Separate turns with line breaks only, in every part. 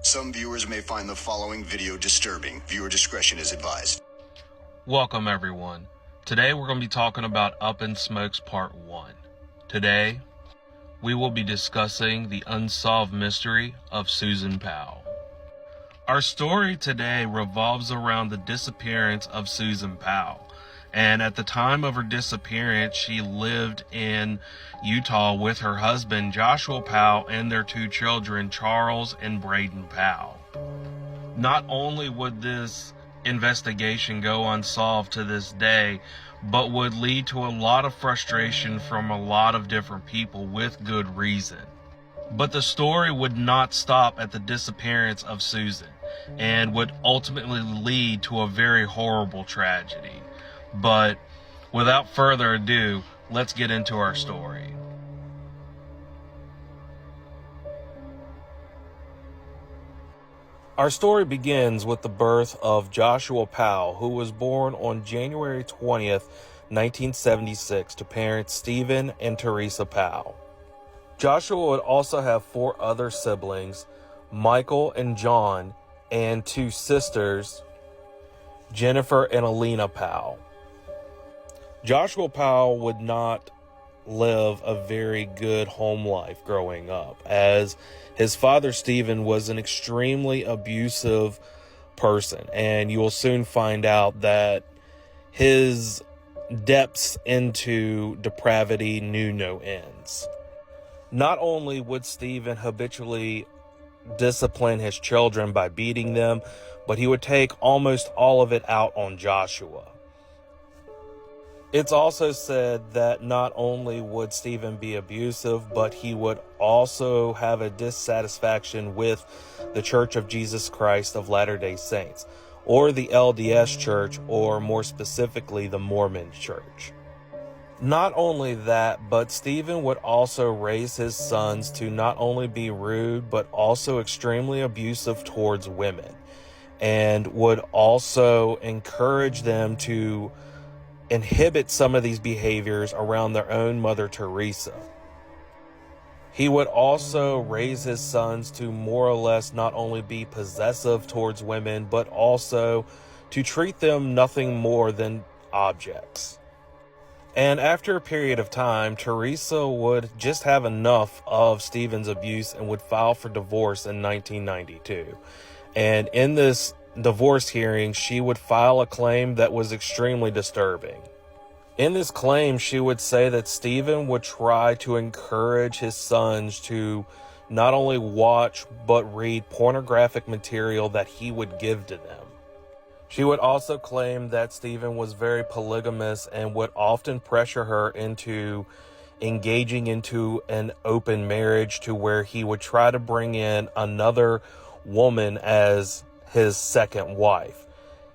Some viewers may find the following video disturbing. Viewer discretion is advised.
Welcome everyone. Today we're going to be talking about Up in Smokes Part 1. Today, we will be discussing the unsolved mystery of Susan Powell. Our story today revolves around the disappearance of Susan Powell. And at the time of her disappearance, she lived in Utah with her husband, Joshua Powell, and their two children, Charles and Braden Powell. Not only would this investigation go unsolved to this day, but would lead to a lot of frustration from a lot of different people with good reason. But the story would not stop at the disappearance of Susan and would ultimately lead to a very horrible tragedy. But without further ado, let's get into our story. Our story begins with the birth of Joshua Powell, who was born on January 20th, 1976, to parents Stephen and Teresa Powell. Joshua would also have four other siblings, Michael and John, and two sisters, Jennifer and Alina Powell. Joshua Powell would not live a very good home life growing up, as his father Stephen was an extremely abusive person, and you will soon find out that his depths into depravity knew no ends. Not only would Stephen habitually discipline his children by beating them, but he would take almost all of it out on Joshua. It's also said that not only would Stephen be abusive, but he would also have a dissatisfaction with the Church of Jesus Christ of Latter-day Saints, or the LDS Church, or more specifically, the Mormon Church. Not only that, but Stephen would also raise his sons to not only be rude, but also extremely abusive towards women, and would also encourage them to inhibit some of these behaviors around their own mother Teresa. He would also raise his sons to more or less not only be possessive towards women, but also to treat them nothing more than objects. And after a period of time, Teresa would just have enough of Stephen's abuse and would file for divorce in 1992. And in this divorce hearing, she would file a claim that was extremely disturbing. In this claim, she would say that Stephen would try to encourage his sons to not only watch but read pornographic material that he would give to them. She would also claim that Stephen was very polygamous and would often pressure her into engaging into an open marriage, to where he would try to bring in another woman as his second wife.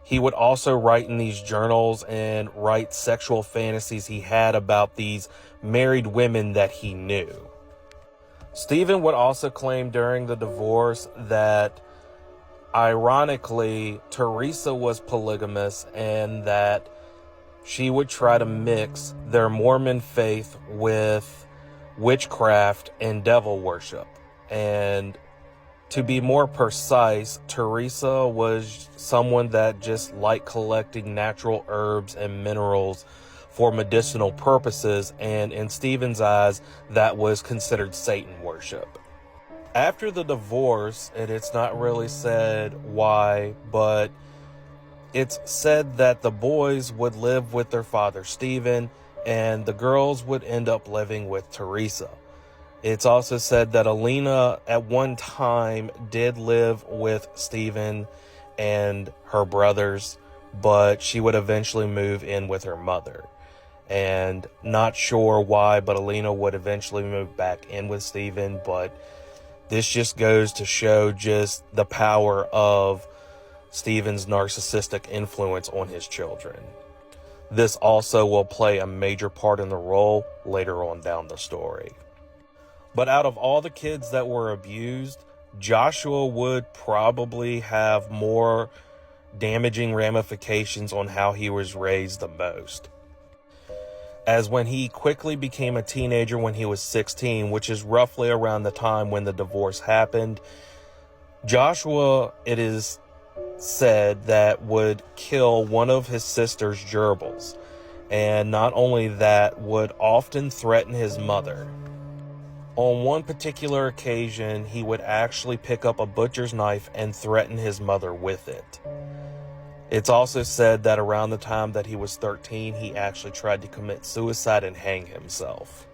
He would also write in these journals and write sexual fantasies he had about these married women that he knew. Stephen would also claim during the divorce that, ironically, Teresa was polygamous and that she would try to mix their Mormon faith with witchcraft and devil worship. And to be more precise, Teresa was someone that just liked collecting natural herbs and minerals for medicinal purposes, and in Stephen's eyes, that was considered Satan worship. After the divorce, and it's not really said why, but it's said that the boys would live with their father Stephen, and the girls would end up living with Teresa. It's also said that Alina at one time did live with Stephen and her brothers, but she would eventually move in with her mother. And not sure why, but Alina would eventually move back in with Stephen, but this just goes to show just the power of Stephen's narcissistic influence on his children. This also will play a major part in the role later on down the story. But out of all the kids that were abused, Joshua would probably have more damaging ramifications on how he was raised the most. As when he quickly became a teenager when he was 16, which is roughly around the time when the divorce happened, Joshua, it is said, that would kill one of his sister's gerbils, and not only that, would often threaten his mother. On one particular occasion, he would actually pick up a butcher's knife and threaten his mother with it. It's also said that around the time that he was 13, he actually tried to commit suicide and hang himself.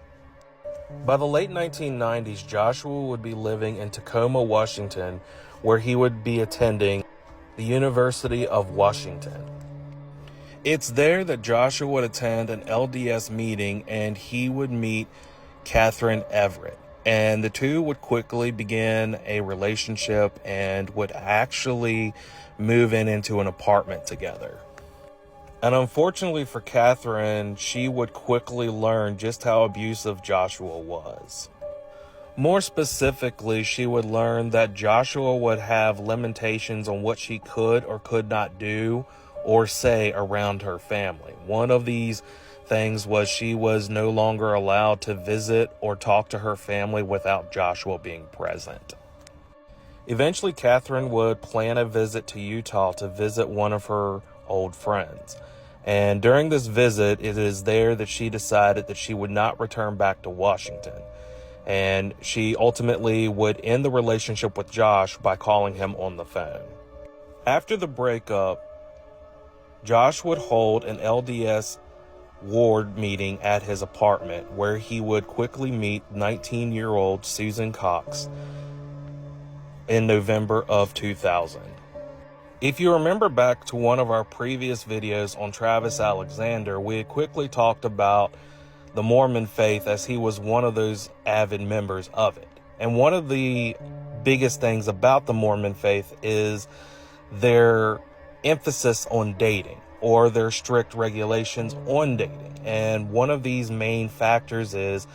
By the late 1990s, Joshua would be living in Tacoma, Washington, where he would be attending the University of Washington. It's there that Joshua would attend an LDS meeting and he would meet Catherine Everett. And the two would quickly begin a relationship and would actually move into an apartment together. And unfortunately for Catherine, she would quickly learn just how abusive Joshua was. More specifically, she would learn that Joshua would have limitations on what she could or could not do or say around her family. One of these things was she was no longer allowed to visit or talk to her family without Joshua being present. Eventually, Catherine would plan a visit to Utah to visit one of her old friends. And during this visit, it is there that she decided that she would not return back to Washington. And she ultimately would end the relationship with Josh by calling him on the phone. After the breakup, Josh would hold an LDS ward meeting at his apartment where he would quickly meet 19-year-old Susan Cox in November of 2000. If you remember back to one of our previous videos on Travis Alexander, we had quickly talked about the Mormon faith as he was one of those avid members of it. And one of the biggest things about the Mormon faith is their emphasis on dating, or their strict regulations on dating. And one of these main factors is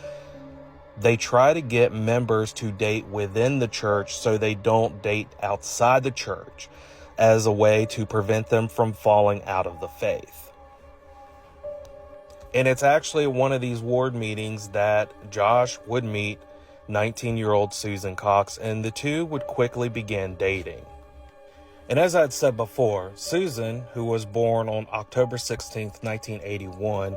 they try to get members to date within the church so they don't date outside the church, as a way to prevent them from falling out of the faith. And it's actually one of these ward meetings that Josh would meet 19-year-old Susan Cox, and the two would quickly begin dating. And as I'd said before, Susan, who was born on October 16th, 1981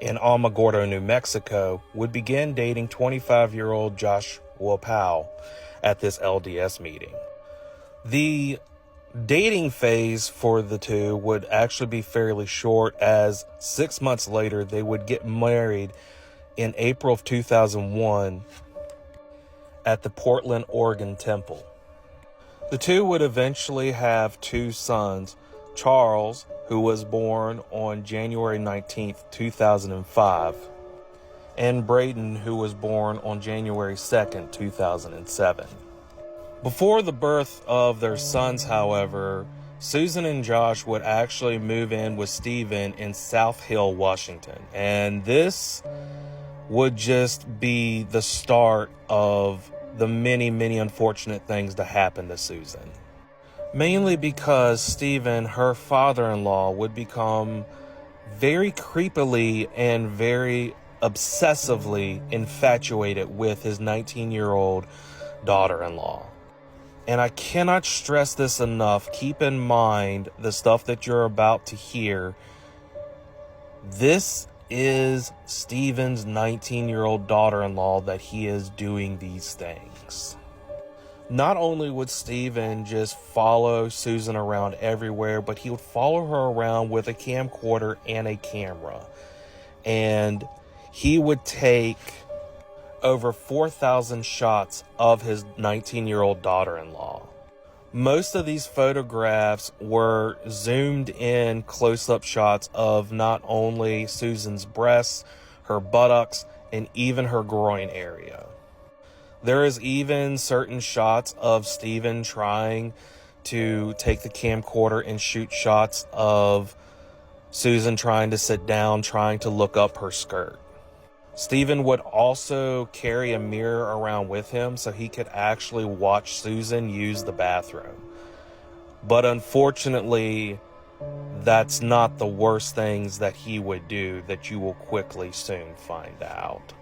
in Alamogordo, New Mexico, would begin dating 25-year-old Joshua Powell at this LDS meeting. The dating phase for the two would actually be fairly short, as 6 months later they would get married in April of 2001 at the Portland, Oregon temple. The two would eventually have two sons, Charles, who was born on January 19th, 2005, and Braden, who was born on January 2nd, 2007. Before the birth of their sons, however, Susan and Josh would actually move in with Stephen in South Hill, Washington. And this would just be the start of the many, many unfortunate things to happen to Susan. Mainly because Stephen, her father-in-law, would become very creepily and very obsessively infatuated with his 19-year-old daughter-in-law. And I cannot stress this enough. Keep in mind the stuff that you're about to hear. This is Stephen's 19-year-old daughter-in-law that he is doing these things. Not only would Stephen just follow Susan around everywhere, but he would follow her around with a camcorder and a camera. And he would take over 4,000 shots of his 19-year-old daughter-in-law. Most of these photographs were zoomed in close-up shots of not only Susan's breasts, her buttocks, and even her groin area. There is even certain shots of Stephen trying to take the camcorder and shoot shots of Susan trying to sit down, trying to look up her skirt. Stephen would also carry a mirror around with him so he could actually watch Susan use the bathroom. But unfortunately, that's not the worst things that he would do that you will quickly soon find out.